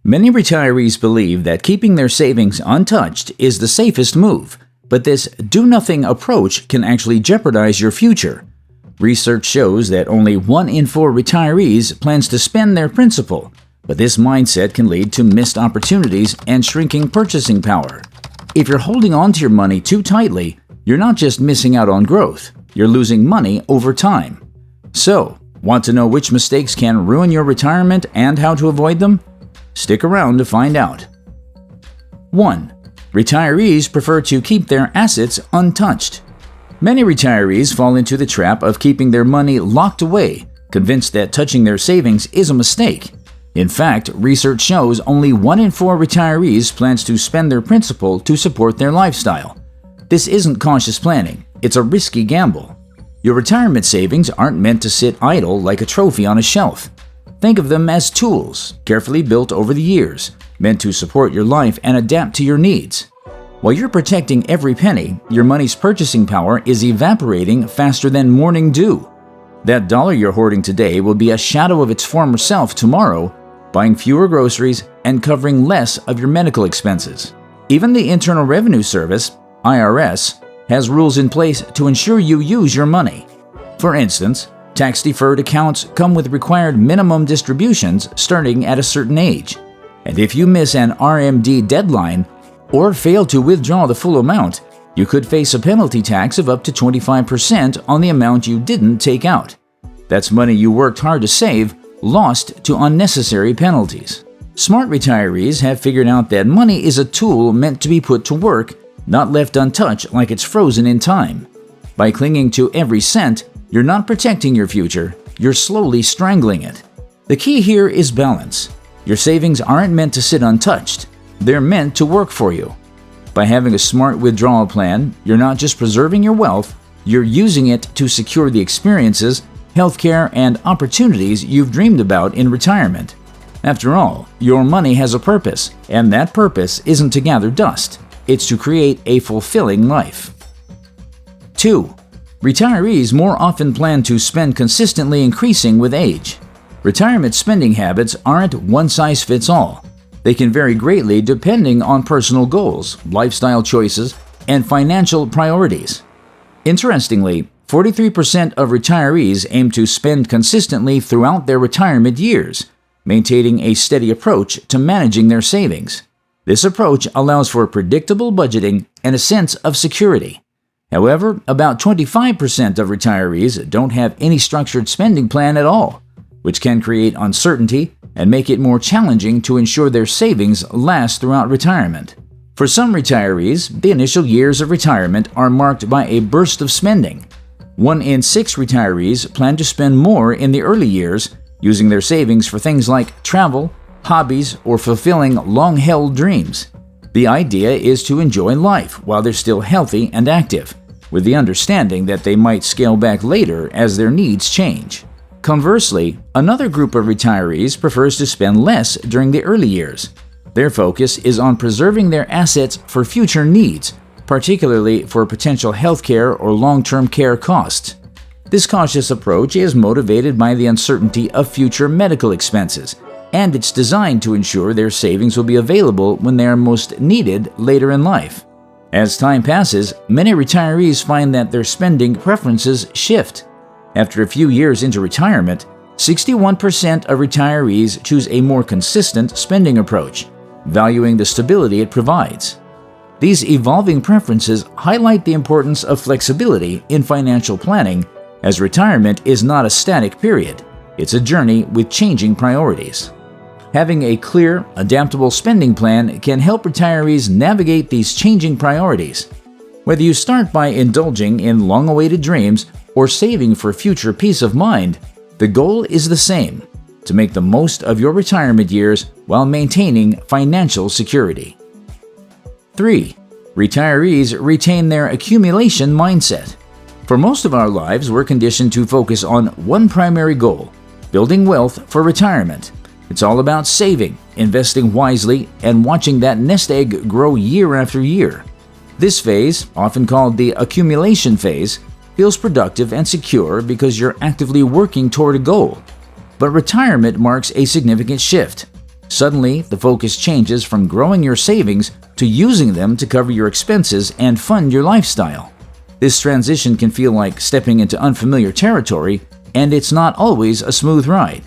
Many retirees believe that keeping their savings untouched is the safest move, but this do-nothing approach can actually jeopardize your future. Research shows that only 1 in 4 retirees plans to spend their principal, but this mindset can lead to missed opportunities and shrinking purchasing power. If you're holding on to your money too tightly, you're not just missing out on growth, you're losing money over time. So, want to know which mistakes can ruin your retirement and how to avoid them? Stick around to find out. 1. Retirees prefer to keep their assets untouched. Many retirees fall into the trap of keeping their money locked away, convinced that touching their savings is a mistake. In fact, research shows only 1 in 4 retirees plans to spend their principal to support their lifestyle. This isn't cautious planning, it's a risky gamble. Your retirement savings aren't meant to sit idle like a trophy on a shelf. Think of them as tools, carefully built over the years, meant to support your life and adapt to your needs. While you're protecting every penny, your money's purchasing power is evaporating faster than morning dew. That dollar you're hoarding today will be a shadow of its former self tomorrow, buying fewer groceries and covering less of your medical expenses. Even the Internal Revenue Service, IRS, has rules in place to ensure you use your money. For instance, tax-deferred accounts come with required minimum distributions starting at a certain age. And if you miss an RMD deadline or fail to withdraw the full amount, you could face a penalty tax of up to 25% on the amount you didn't take out. That's money you worked hard to save, lost to unnecessary penalties. Smart retirees have figured out that money is a tool meant to be put to work, not left untouched like it's frozen in time. By clinging to every cent, you're not protecting your future, you're slowly strangling it. The key here is balance. Your savings aren't meant to sit untouched, they're meant to work for you. By having a smart withdrawal plan, you're not just preserving your wealth, you're using it to secure the experiences, healthcare, and opportunities you've dreamed about in retirement. After all, your money has a purpose, and that purpose isn't to gather dust, it's to create a fulfilling life. 2. Retirees more often plan to spend consistently increasing with age. Retirement spending habits aren't one-size-fits-all. They can vary greatly depending on personal goals, lifestyle choices, and financial priorities. Interestingly, 43% of retirees aim to spend consistently throughout their retirement years, maintaining a steady approach to managing their savings. This approach allows for predictable budgeting and a sense of security. However, about 25% of retirees don't have any structured spending plan at all, which can create uncertainty and make it more challenging to ensure their savings last throughout retirement. For some retirees, the initial years of retirement are marked by a burst of spending. 1 in 6 retirees plan to spend more in the early years, using their savings for things like travel, hobbies, or fulfilling long-held dreams. The idea is to enjoy life while they're still healthy and active, with the understanding that they might scale back later as their needs change. Conversely, another group of retirees prefers to spend less during the early years. Their focus is on preserving their assets for future needs, particularly for potential healthcare or long-term care costs. This cautious approach is motivated by the uncertainty of future medical expenses, and it's designed to ensure their savings will be available when they are most needed later in life. As time passes, many retirees find that their spending preferences shift. After a few years into retirement, 61% of retirees choose a more consistent spending approach, valuing the stability it provides. These evolving preferences highlight the importance of flexibility in financial planning, as retirement is not a static period, it's a journey with changing priorities. Having a clear, adaptable spending plan can help retirees navigate these changing priorities. Whether you start by indulging in long-awaited dreams or saving for future peace of mind, the goal is the same: to make the most of your retirement years while maintaining financial security. 3. Retirees retain their accumulation mindset. For most of our lives, we're conditioned to focus on one primary goal: building wealth for retirement. It's all about saving, investing wisely, and watching that nest egg grow year after year. This phase, often called the accumulation phase, feels productive and secure because you're actively working toward a goal. But retirement marks a significant shift. Suddenly, the focus changes from growing your savings to using them to cover your expenses and fund your lifestyle. This transition can feel like stepping into unfamiliar territory, and it's not always a smooth ride.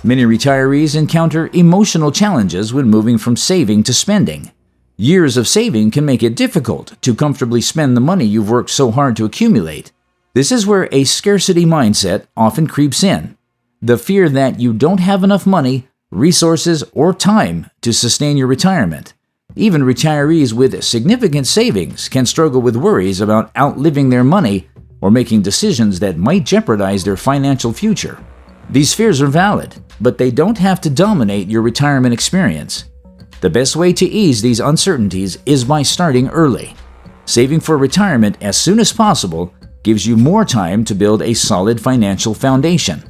Many retirees encounter emotional challenges when moving from saving to spending. Years of saving can make it difficult to comfortably spend the money you've worked so hard to accumulate. This is where a scarcity mindset often creeps in. The fear that you don't have enough money, resources, or time to sustain your retirement. Even retirees with significant savings can struggle with worries about outliving their money or making decisions that might jeopardize their financial future. These fears are valid, but they don't have to dominate your retirement experience. The best way to ease these uncertainties is by starting early. Saving for retirement as soon as possible gives you more time to build a solid financial foundation.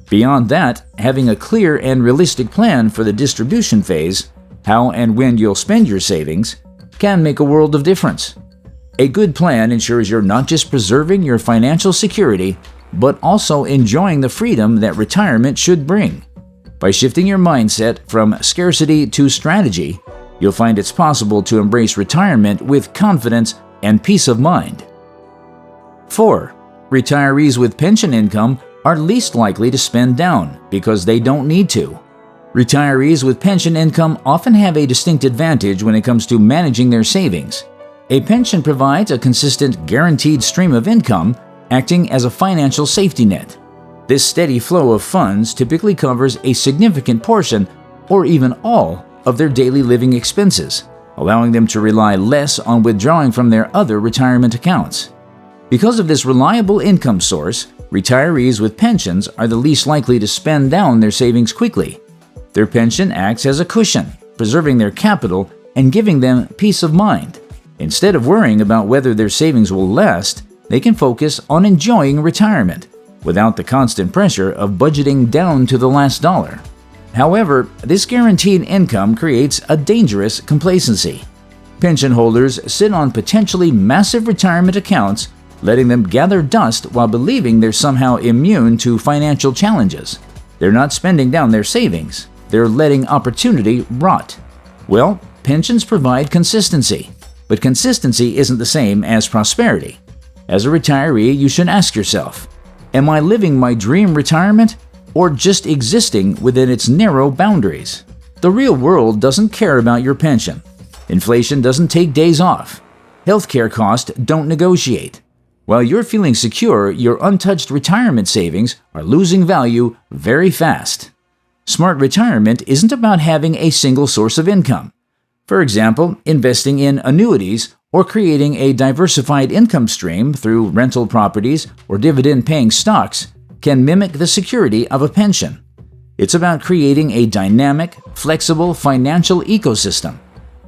Beyond that, having a clear and realistic plan for the distribution phase, how and when you'll spend your savings, can make a world of difference. A good plan ensures you're not just preserving your financial security, but also enjoying the freedom that retirement should bring. By shifting your mindset from scarcity to strategy, you'll find it's possible to embrace retirement with confidence and peace of mind. 4. Retirees with pension income are least likely to spend down because they don't need to. Retirees with pension income often have a distinct advantage when it comes to managing their savings. A pension provides a consistent, guaranteed stream of income, acting as a financial safety net. This steady flow of funds typically covers a significant portion, or even all, of their daily living expenses, allowing them to rely less on withdrawing from their other retirement accounts. Because of this reliable income source, retirees with pensions are the least likely to spend down their savings quickly. Their pension acts as a cushion, preserving their capital and giving them peace of mind. Instead of worrying about whether their savings will last, they can focus on enjoying retirement without the constant pressure of budgeting down to the last dollar. However, this guaranteed income creates a dangerous complacency. Pension holders sit on potentially massive retirement accounts, letting them gather dust while believing they're somehow immune to financial challenges. They're not spending down their savings, they're letting opportunity rot. Well, pensions provide consistency, but consistency isn't the same as prosperity. As a retiree, you should ask yourself, am I living my dream retirement or just existing within its narrow boundaries? The real world doesn't care about your pension. Inflation doesn't take days off. Healthcare costs don't negotiate. While you're feeling secure, your untouched retirement savings are losing value very fast. Smart retirement isn't about having a single source of income. For example, investing in annuities or creating a diversified income stream through rental properties or dividend-paying stocks can mimic the security of a pension. It's about creating a dynamic, flexible financial ecosystem.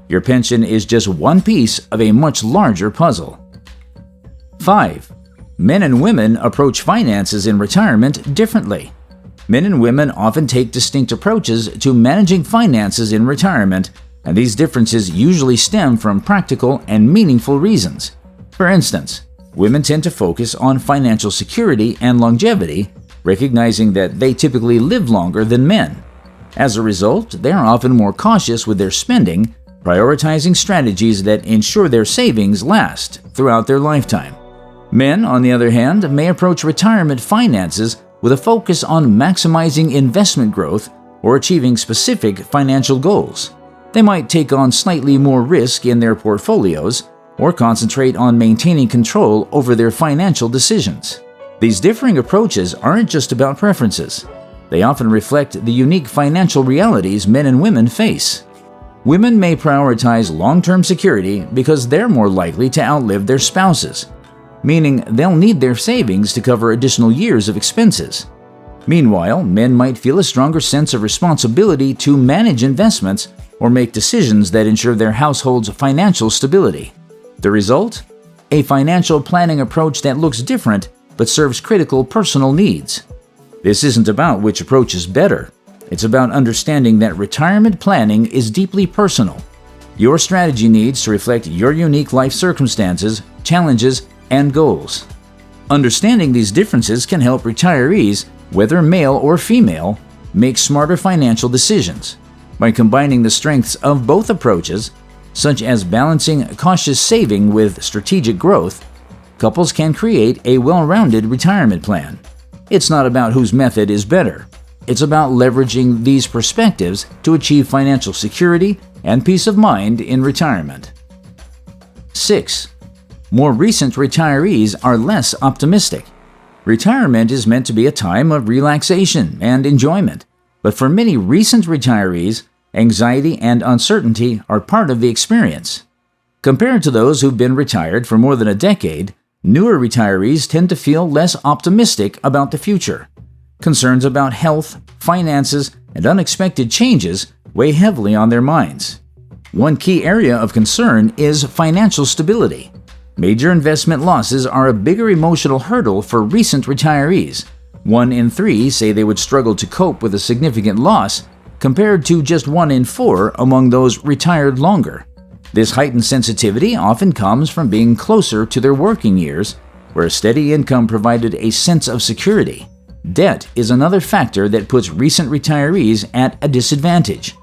Your pension is just one piece of a much larger puzzle. 5. Men and women approach finances in retirement differently. Men and women often take distinct approaches to managing finances in retirement, and these differences usually stem from practical and meaningful reasons. For instance, women tend to focus on financial security and longevity, recognizing that they typically live longer than men. As a result, they are often more cautious with their spending, prioritizing strategies that ensure their savings last throughout their lifetime. Men, on the other hand, may approach retirement finances with a focus on maximizing investment growth or achieving specific financial goals. They might take on slightly more risk in their portfolios or concentrate on maintaining control over their financial decisions. These differing approaches aren't just about preferences. They often reflect the unique financial realities men and women face. Women may prioritize long-term security because they're more likely to outlive their spouses, meaning they'll need their savings to cover additional years of expenses. Meanwhile, men might feel a stronger sense of responsibility to manage investments or make decisions that ensure their household's financial stability. The result? A financial planning approach that looks different but serves critical personal needs. This isn't about which approach is better. It's about understanding that retirement planning is deeply personal. Your strategy needs to reflect your unique life circumstances, challenges, and goals. Understanding these differences can help retirees, whether male or female, make smarter financial decisions. By combining the strengths of both approaches, such as balancing cautious saving with strategic growth, couples can create a well-rounded retirement plan. It's not about whose method is better. It's about leveraging these perspectives to achieve financial security and peace of mind in retirement. 6. More recent retirees are less optimistic. Retirement is meant to be a time of relaxation and enjoyment, but for many recent retirees, anxiety and uncertainty are part of the experience. Compared to those who've been retired for more than a decade, newer retirees tend to feel less optimistic about the future. Concerns about health, finances, and unexpected changes weigh heavily on their minds. One key area of concern is financial stability. Major investment losses are a bigger emotional hurdle for recent retirees. 1 in 3 say they would struggle to cope with a significant loss, compared to just 1 in 4 among those retired longer. This heightened sensitivity often comes from being closer to their working years, where a steady income provided a sense of security. Debt is another factor that puts recent retirees at a disadvantage.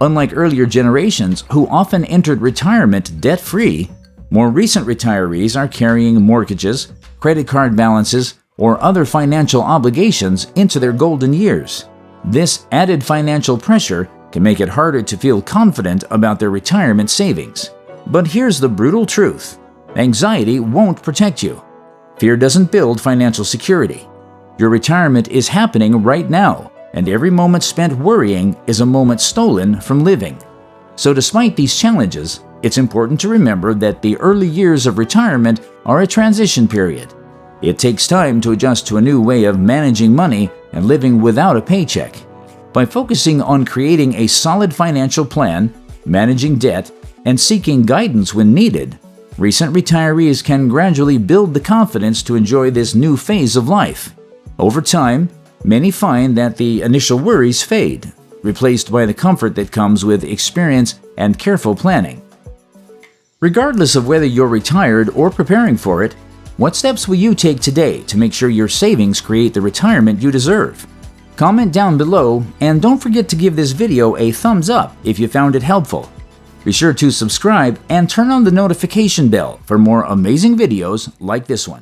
Unlike earlier generations who often entered retirement debt-free, more recent retirees are carrying mortgages, credit card balances, or other financial obligations into their golden years. This added financial pressure can make it harder to feel confident about their retirement savings. But here's the brutal truth: anxiety won't protect you. Fear doesn't build financial security. Your retirement is happening right now, and every moment spent worrying is a moment stolen from living. So despite these challenges, it's important to remember that the early years of retirement are a transition period. It takes time to adjust to a new way of managing money and living without a paycheck. By focusing on creating a solid financial plan, managing debt, and seeking guidance when needed, recent retirees can gradually build the confidence to enjoy this new phase of life. Over time, many find that the initial worries fade, replaced by the comfort that comes with experience and careful planning. Regardless of whether you're retired or preparing for it, what steps will you take today to make sure your savings create the retirement you deserve? Comment down below, and don't forget to give this video a thumbs up if you found it helpful. Be sure to subscribe and turn on the notification bell for more amazing videos like this one.